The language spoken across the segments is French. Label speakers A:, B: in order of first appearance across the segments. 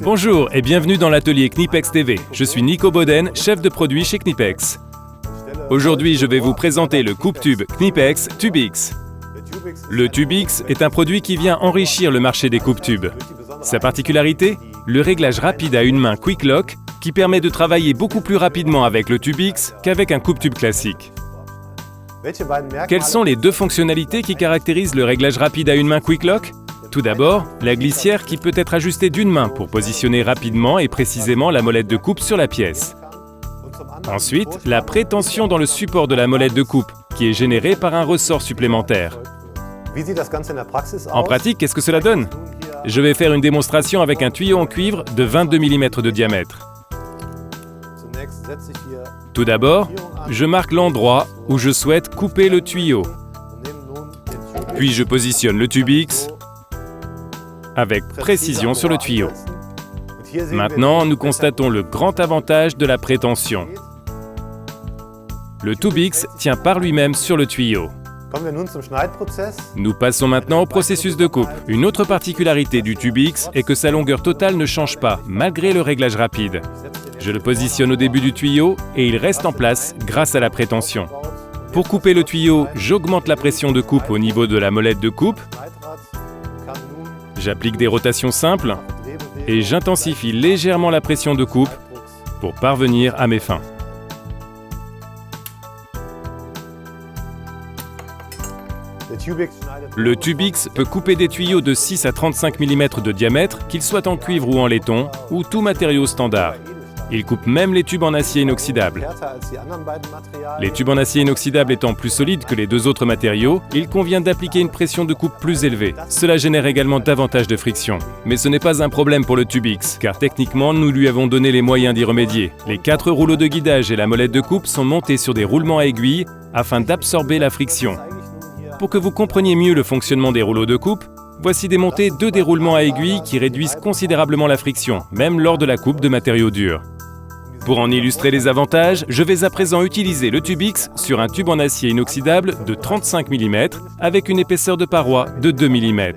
A: Bonjour et bienvenue dans l'atelier Knipex TV. Je suis Nico Boden, chef de produit chez Knipex. Aujourd'hui, je vais vous présenter le coupe-tube Knipex TubeX. Le TubeX est un produit qui vient enrichir le marché des coupe-tubes. Sa particularité, le réglage rapide à une main Quick Lock qui permet de travailler beaucoup plus rapidement avec le TubeX qu'avec un coupe-tube classique. Quelles sont les deux fonctionnalités qui caractérisent le réglage rapide à une main Quick Lock ? Tout d'abord, la glissière qui peut être ajustée d'une main pour positionner rapidement et précisément la molette de coupe sur la pièce. Ensuite, la prétension dans le support de la molette de coupe, qui est générée par un ressort supplémentaire. En pratique, qu'est-ce que cela donne ? Je vais faire une démonstration avec un tuyau en cuivre de 22 mm de diamètre. Tout d'abord, je marque l'endroit où je souhaite couper le tuyau. Puis je positionne le TubeX avec précision sur le tuyau. Maintenant, nous constatons le grand avantage de la prétention. Le TubeX tient par lui-même sur le tuyau. Nous passons maintenant au processus de coupe. Une autre particularité du TubeX est que sa longueur totale ne change pas, malgré le réglage rapide. Je le positionne au début du tuyau et il reste en place grâce à la prétention. Pour couper le tuyau, j'augmente la pression de coupe au niveau de la molette de coupe. J'applique des rotations simples et j'intensifie légèrement la pression de coupe pour parvenir à mes fins. Le TubeX peut couper des tuyaux de 6 à 35 mm de diamètre, qu'ils soient en cuivre ou en laiton, ou tout matériau standard. Il coupe même les tubes en acier inoxydable. Les tubes en acier inoxydable étant plus solides que les deux autres matériaux, il convient d'appliquer une pression de coupe plus élevée. Cela génère également davantage de friction. Mais ce n'est pas un problème pour le TubeX, car techniquement, nous lui avons donné les moyens d'y remédier. Les 4 rouleaux de guidage et la molette de coupe sont montés sur des roulements à aiguilles afin d'absorber la friction. Pour que vous compreniez mieux le fonctionnement des rouleaux de coupe, voici démontés 2 déroulements à aiguilles qui réduisent considérablement la friction, même lors de la coupe de matériaux durs. Pour en illustrer les avantages, je vais à présent utiliser le TubeX sur un tube en acier inoxydable de 35 mm avec une épaisseur de paroi de 2 mm.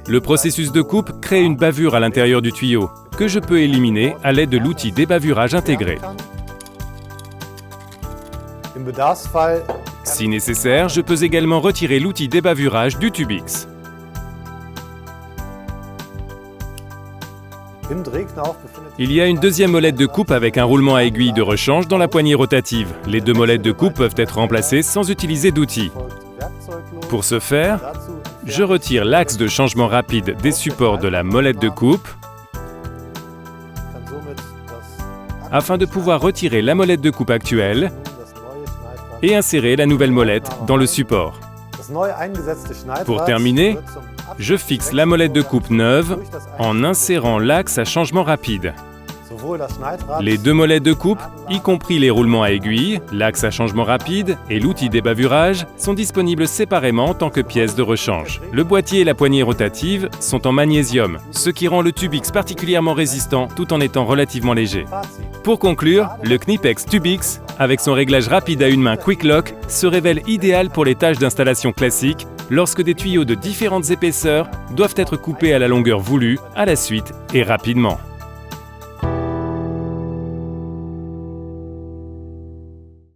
A: Le processus de coupe crée une bavure à l'intérieur du tuyau, que je peux éliminer à l'aide de l'outil débavurage intégré. Si nécessaire, je peux également retirer l'outil débavurage du TubeX. Il y a une deuxième molette de coupe avec un roulement à aiguille de rechange dans la poignée rotative. Les 2 molettes de coupe peuvent être remplacées sans utiliser d'outil. Pour ce faire, je retire l'axe de changement rapide des supports de la molette de coupe afin de pouvoir retirer la molette de coupe actuelle et insérer la nouvelle molette dans le support. Pour terminer, je fixe la molette de coupe neuve en insérant l'axe à changement rapide. Les 2 molettes de coupe, y compris les roulements à aiguille, l'axe à changement rapide et l'outil débavurage, sont disponibles séparément en tant que pièces de rechange. Le boîtier et la poignée rotative sont en magnésium, ce qui rend le TubeX particulièrement résistant tout en étant relativement léger. Pour conclure, le Knipex TubeX, avec son réglage rapide à une main Quick Lock, se révèle idéal pour les tâches d'installation classiques lorsque des tuyaux de différentes épaisseurs doivent être coupés à la longueur voulue, à la suite et rapidement.